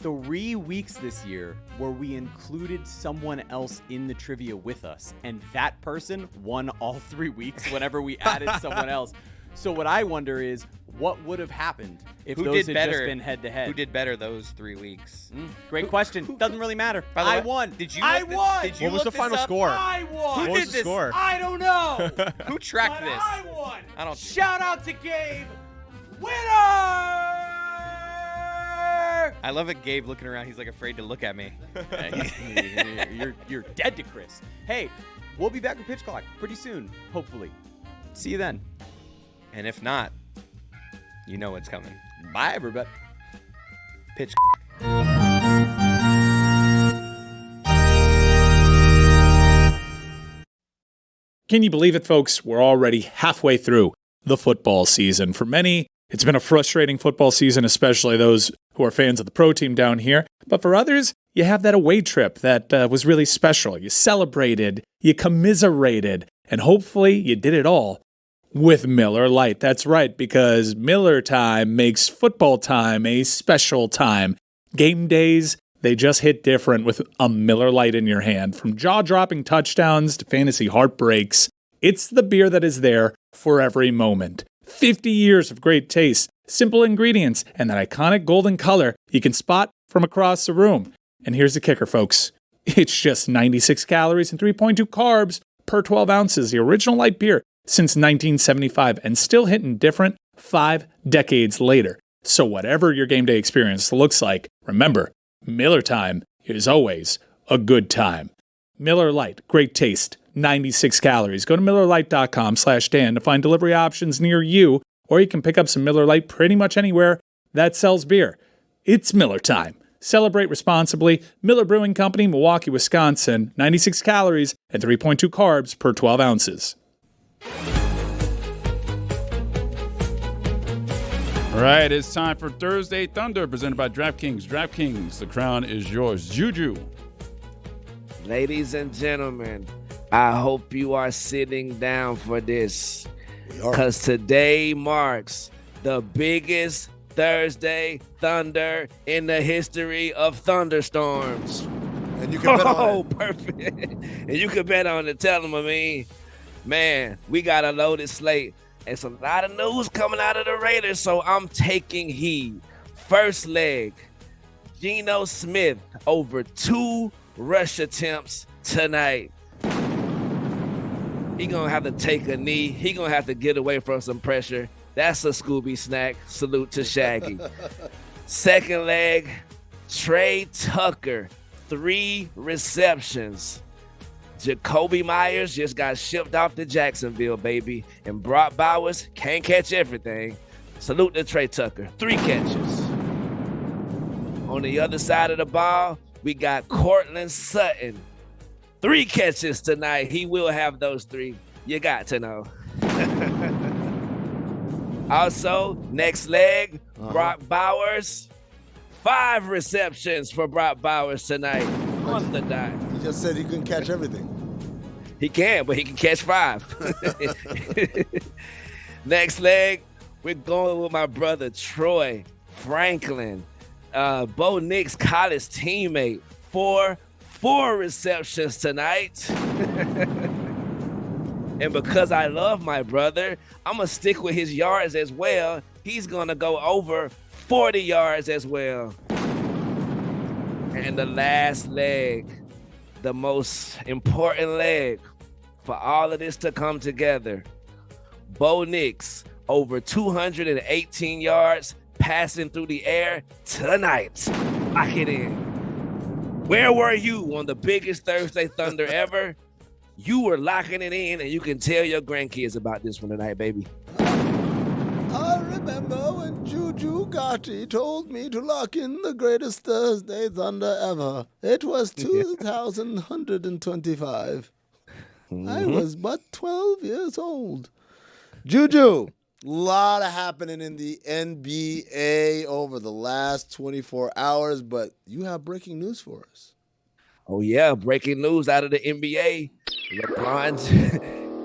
3 weeks this year where we included someone else in the trivia with us, and that person won all 3 weeks whenever we added someone else. So what I wonder is, what would have happened if Who those did had better? just been head-to-head? Who did better those 3 weeks? Great question. Doesn't really matter. By the I way, won. Did you? I look thi- won. Did you What was look the final this up? score? I won. Who What was did the this? score? I don't know. Who tracked But this? I won. I don't. Shout out to Gabe. Winner! I love it. Gabe looking around. He's like afraid to look at me. You're dead to Chris. Hey, we'll be back with Pitch Clock pretty soon, hopefully. See you then. And if not, you know what's coming. Bye, everybody. Pitch. Can you believe it, folks? We're already halfway through the football season. For many, it's been a frustrating football season, especially those who are fans of the pro team down here. But for others, you have that away trip that was really special. You celebrated, you commiserated, and hopefully you did it all with Miller Lite. That's right, because Miller time makes football time a special time. Game days, they just hit different with a Miller Lite in your hand. From jaw-dropping touchdowns to fantasy heartbreaks, it's the beer that is there for every moment. 50 years of great taste, simple ingredients, and that iconic golden color you can spot from across the room. And here's the kicker, folks. It's just 96 calories and 3.2 carbs per 12 ounces. The original light beer since 1975 and still hitting different 5 decades later. So whatever your game day experience looks like, remember, Miller time is always a good time. Miller Lite, great taste, 96 calories. Go to MillerLite.com/Dan to find delivery options near you, or you can pick up some Miller Lite pretty much anywhere that sells beer. It's Miller time. Celebrate responsibly. Miller Brewing Company, Milwaukee, Wisconsin, 96 calories and 3.2 carbs per 12 ounces. All right, it's time for Thursday Thunder, presented by DraftKings. DraftKings, the crown is yours. Juju. Ladies and gentlemen, I hope you are sitting down for this, because today marks the biggest Thursday Thunder in the history of thunderstorms. And you can bet on Oh, it. perfect. And you can bet on it. Tell them, man, we got a loaded slate. It's a lot of news coming out of the Raiders, so I'm taking heed. First leg, Geno Smith over 2 rush attempts tonight. He gonna have to take a knee. He gonna have to get away from some pressure. That's a Scooby snack. Salute to Shaggy. Second leg, Trey Tucker, 3 receptions. Jacoby Myers just got shipped off to Jacksonville, baby. And Brock Bowers can't catch everything. Salute to Trey Tucker, 3 catches. On the other side of the ball, we got Cortland Sutton, 3 catches tonight. He will have those 3. You got to know. Also, next leg, Brock Bowers, 5 receptions for Brock Bowers tonight on the dot. He just said he couldn't catch everything. He can, but he can catch 5. Next leg, we're going with my brother Troy Franklin, Bo Nix college teammate, 4 receptions tonight. And because I love my brother, I'm going to stick with his yards as well. He's going to go over 40 yards as well. And the last leg, the most important leg for all of this to come together. Bo Nix, over 218 yards passing through the air tonight. Lock it in. Where were you on the biggest Thursday Thunder ever? You were locking it in, and you can tell your grandkids about this one tonight, baby. I remember when Juju Gotti told me to lock in the greatest Thursday Thunder ever. It was 2125. I was but 12 years old. Juju, a lot of happening in the NBA over the last 24 hours, but you have breaking news for us. Oh, yeah, breaking news out of the NBA.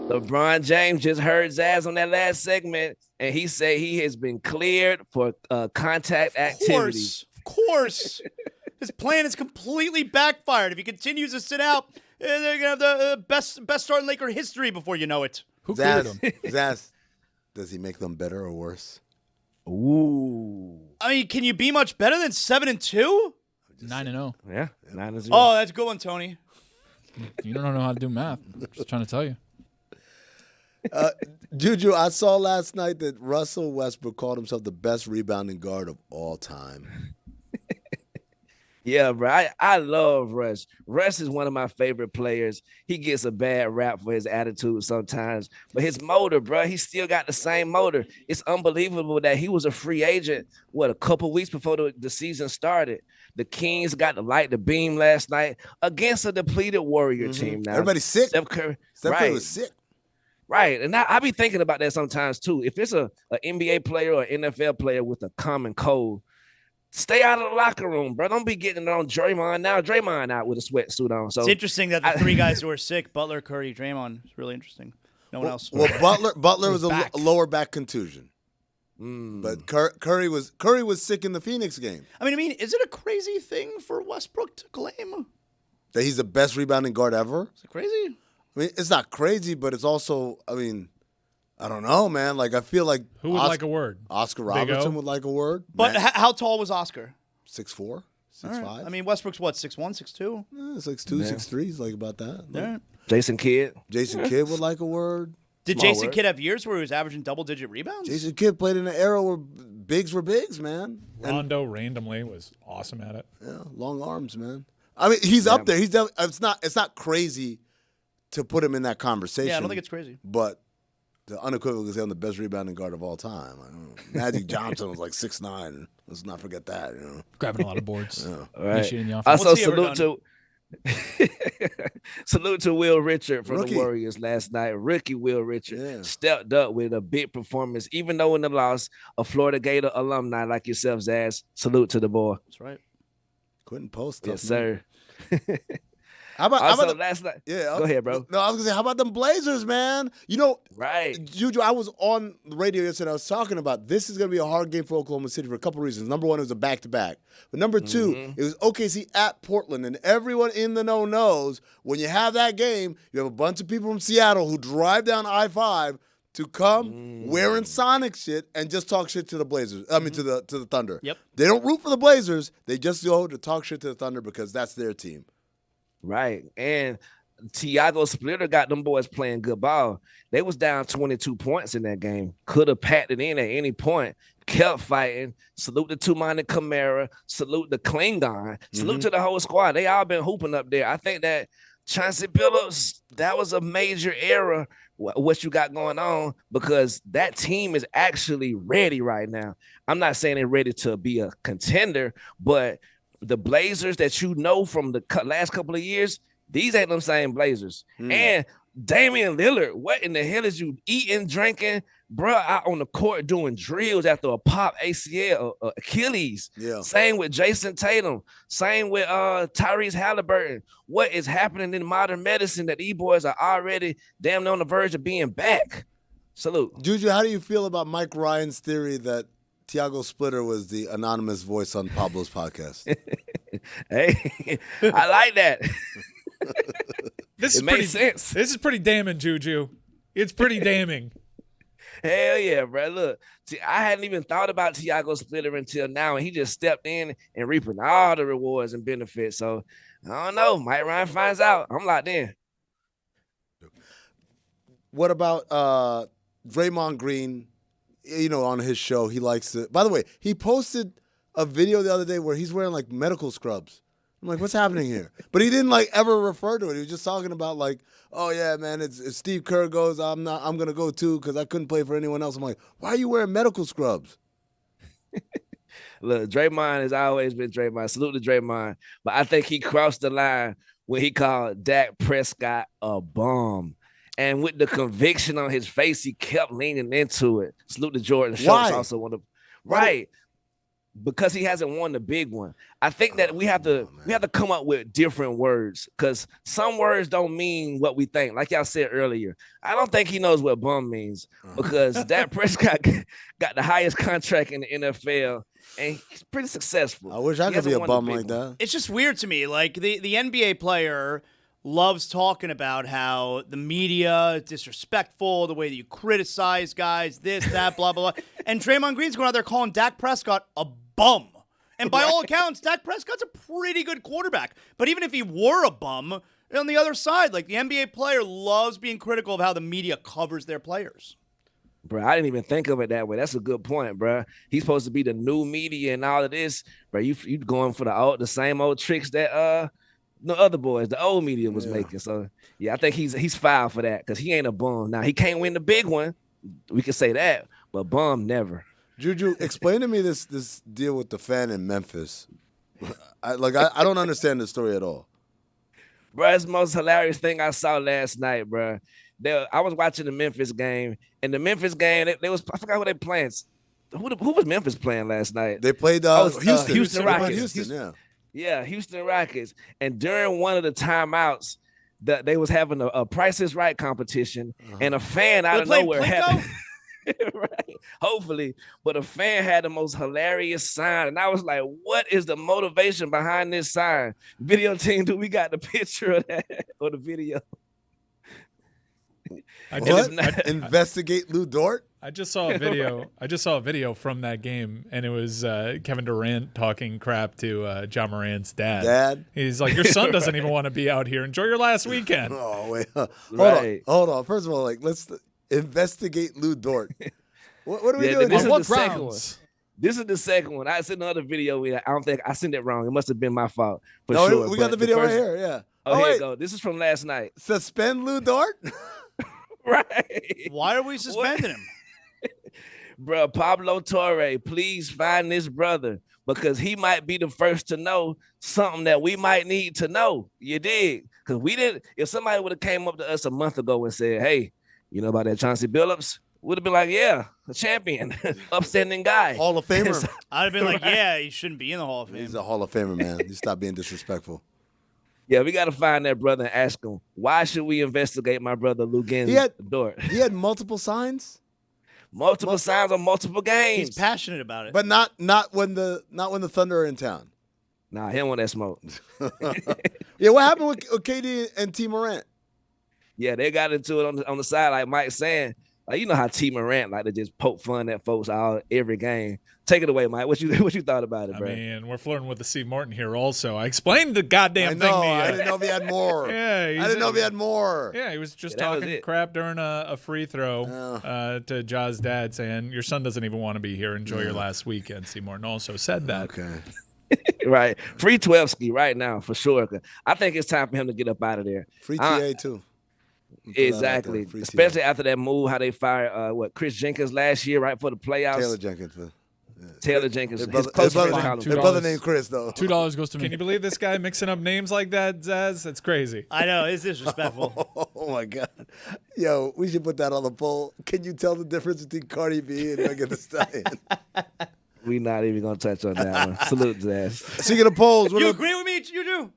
LeBron James just heard Zaz on that last segment, and he said he has been cleared for contact activity. Of course. His plan is completely backfired. If he continues to sit out, they're going to have the best start in Laker history before you know it. Who cleared him? Zaz, does he make them better or worse? Ooh. I mean, can you be much better than 7-2? 9-0. Yeah, 9-0. Oh, that's a good one, Tony. You don't know how to do math. I'm just trying to tell you. Juju, I saw last night that Russell Westbrook called himself the best rebounding guard of all time. Yeah, bro. I love Russ. Russ is one of my favorite players. He gets a bad rap for his attitude sometimes, but his motor, bro, he still got the same motor. It's unbelievable that he was a free agent, a couple weeks before the season started. The Kings got to light the beam last night against a depleted Warrior team. Now Everybody's sick. Steph Curry was sick. Right, and I be thinking about that sometimes too. If it's an NBA player or NFL player with a common cold, stay out of the locker room, bro. Don't be getting it on Draymond now. Draymond out with a sweatsuit on. So it's interesting that the three guys who are sick, Butler, Curry, Draymond, is really interesting. No one else. Well, Butler was a lower back contusion. But Curry was sick in the Phoenix game. I mean, is it a crazy thing for Westbrook to claim that he's the best rebounding guard ever? Is it crazy? I mean, it's not crazy, but it's also, I mean, I don't know, man. Like, I feel like Who would like a word? Oscar Robertson would like a word. But how tall was Oscar? 6'4", 6'5". Right. I mean, Westbrook's what, 6'1", 6'2"? Yeah, 6'2", 6'3". He's like about that. Right. Jason Kidd would like a word. Did Jason Kidd have years where he was averaging double-digit rebounds? Jason Kidd played in an era where bigs were bigs, man. Rondo randomly was awesome at it. Yeah, long arms, man. I mean, he's up there. He's it's not crazy to put him in that conversation. Yeah, I don't think it's crazy. But to unequivocally say I'm the best rebounding guard of all time. I don't know. Magic Johnson was like 6'9". Let's not forget that. You know, grabbing a lot of boards. Yeah. Right. Also, salute to Will Richard from the Warriors last night. Rookie Will Richard stepped up with a big performance, even though in the loss, a Florida Gator alumni like yourself, Zaz. Salute to the boy. That's right. Couldn't post. Yes, sir. How about last night? Yeah, go ahead, bro. No, I was gonna say, how about them Blazers, man? You know, right? Juju, I was on the radio yesterday. I was talking about this is gonna be a hard game for Oklahoma City for a couple reasons. Number one, it was a back-to-back, but number two, it was OKC at Portland, and everyone in the know knows when you have that game, you have a bunch of people from Seattle who drive down I-5 to come wearing Sonic shit and just talk shit to the Blazers. I mean, to the Thunder. Yep. They don't root for the Blazers. They just go to talk shit to the Thunder because that's their team. Right. And Tiago Splitter got them boys playing good ball. They was down 22 points in that game. Could have packed it in at any point. Kept fighting. Salute the two-minded Kamara. Salute the Klingon. Salute to the whole squad. They all been hooping up there. I think that Chauncey Billups, that was a major error, what you got going on, because that team is actually ready right now. I'm not saying they're ready to be a contender, but the Blazers that you know from the last couple of years, these ain't them same Blazers. And Damian Lillard, what in the hell is you eating, drinking, bro, out on the court doing drills after a pop ACL, Achilles. Yeah. Same with Jason Tatum. Same with Tyrese Halliburton. What is happening in modern medicine that these boys are already damn on the verge of being back? Salute. Juju, how do you feel about Mike Ryan's theory that Tiago Splitter was the anonymous voice on Pablo's podcast? Hey, I like that. This makes sense. This is pretty damning, Juju. It's pretty damning. Hell yeah, bro. Look, see, I hadn't even thought about Tiago Splitter until now, and he just stepped in and reaping all the rewards and benefits. So I don't know. Mike Ryan finds out. I'm locked in. What about Draymond Green? You know, on his show, he likes to. By the way, he posted a video the other day where he's wearing like medical scrubs. I'm like, what's happening here? But he didn't like ever refer to it. He was just talking about like, oh yeah, man, it's Steve Kerr goes, I'm gonna go too because I couldn't play for anyone else. I'm like, why are you wearing medical scrubs? Look, Draymond has always been Draymond. Salute to Draymond. But I think he crossed the line when he called Dak Prescott a bum. And with the conviction on his face, he kept leaning into it. Salute to Jordan Schultz, also one of right. Because he hasn't won the big one. I think that we have to come up with different words because some words don't mean what we think. Like y'all said earlier, I don't think he knows what bum means because Dak Prescott got the highest contract in the NFL and he's pretty successful. I wish I could be a bum like that. It's just weird to me. Like the NBA player loves talking about how the media is disrespectful, the way that you criticize guys, this, that, blah, blah, blah. And Draymond Green's going out there calling Dak Prescott a bum. And by all accounts, Dak Prescott's a pretty good quarterback. But even if he were a bum, on the other side, like the NBA player loves being critical of how the media covers their players. Bro, I didn't even think of it that way. That's a good point, bro. He's supposed to be the new media and all of this. Bro, you going for the same old tricks that the other boys, the old media was making. So, yeah, I think he's foul for that because he ain't a bum. Now, he can't win the big one. We can say that, but bum never. Juju, explain to me this deal with the fan in Memphis. I don't understand the story at all. Bro, it's the most hilarious thing I saw last night, bro. I was watching the Memphis game, and the Memphis game, I forgot who they playing. Who was Memphis playing last night? They played Houston Rockets. Houston, yeah, Houston Rockets. And during one of the timeouts, they was having a Price is Right competition, and a fan out of nowhere had right, hopefully, but a fan had the most hilarious sign, and I was like, "What is the motivation behind this sign?" Video team, do we got the picture of that or the video? Investigate Lou Dort. I just saw a video from that game, and it was Kevin Durant talking crap to John Morant's dad. He's like, "Your son doesn't even want to be out here. Enjoy your last weekend." Oh wait, hold on. First of all, let's investigate Lou Dort. What are we doing? This is the second one. This is the second one. I sent another video. I don't think I sent it wrong. It must have been my fault. We got the video right here. Yeah. Oh, here you go. This is from last night. Suspend Lou Dort. Right. Why are we suspending him? Bro, Pablo Torre, please find this brother because he might be the first to know something that we might need to know. You dig? Because we didn't. If somebody would have came up to us a month ago and said, "Hey, you know about that Chauncey Billups?" Would have been like, "Yeah, a champion, upstanding guy, Hall of Famer." I'd have been like, "Yeah, he shouldn't be in the Hall of Fame." He's a Hall of Famer, man. You stop being disrespectful. Yeah, we got to find that brother and ask him, why should we investigate my brother Lugan Dort? He had multiple signs? Multiple signs on multiple games. He's passionate about it. But not when the Thunder are in town. Nah, he don't want that smoke. Yeah, what happened with KD and T. Morant? Yeah, they got into it on the side, like Mike saying. Like, you know how T. Morant like to just poke fun at folks every game. Take it away, Mike. What you thought about it, bro? I mean, we're flirting with the Steve Martin here also. I explained the goddamn thing to you. I didn't know if he had more. Yeah, I didn't know if he had more. Yeah, he was just talking crap during a free throw to Ja's dad saying, "Your son doesn't even want to be here. Enjoy your last weekend." Steve Martin also said that. Okay. Right. Free 12-ski right now, for sure. I think it's time for him to get up out of there. Free TA, too. Exactly. Especially after that move, how they fired Chris Jenkins last year, right before the playoffs. Taylor Jenkins. Taylor Jenkins. His brother named Chris, though. $2 goes to me. Can you believe this guy mixing up names like that, Zaz? That's crazy. I know. It's disrespectful. Oh, my God. Yo, we should put that on the poll. Can you tell the difference between Cardi B and Megan Thee Stallion? We're not even going to touch on that one. Salute, Zaz. Speaking of polls. You agree with me? You do?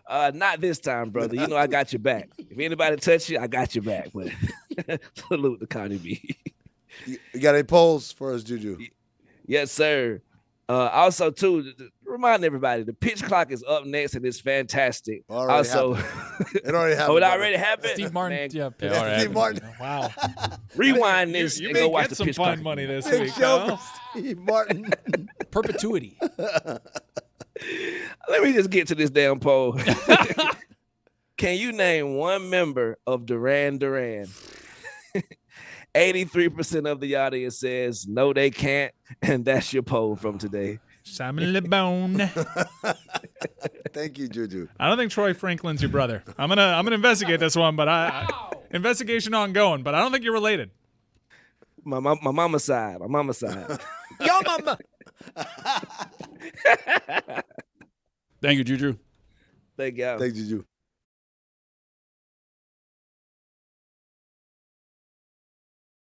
Not this time, brother. You know I got your back. If anybody touch you, I got your back. But salute to Cardi B. You got any polls for us, Juju? Yes, sir. Also, too, remind everybody, the pitch clock is up next, and it's fantastic. It already happened. Oh, it already happened? Steve Martin. Man, Yeah, Steve Martin. Wow. rewind this You and may go watch get the some pitch fun clock. money this Big week, show Kyle. for Steve Martin. Perpetuity. Let me just get to this damn poll. Can you name one member of Duran Duran? 83% of the audience says no, they can't, and that's your poll from today. Simon Le Bon. Thank you, Juju. I don't think Troy Franklin's your brother. I'm gonna investigate this one, but investigation ongoing. But I don't think you're related. My mama's side. My mama's side. Yo, mama. Thank you, Juju. Thank y'all. Thank you, Juju.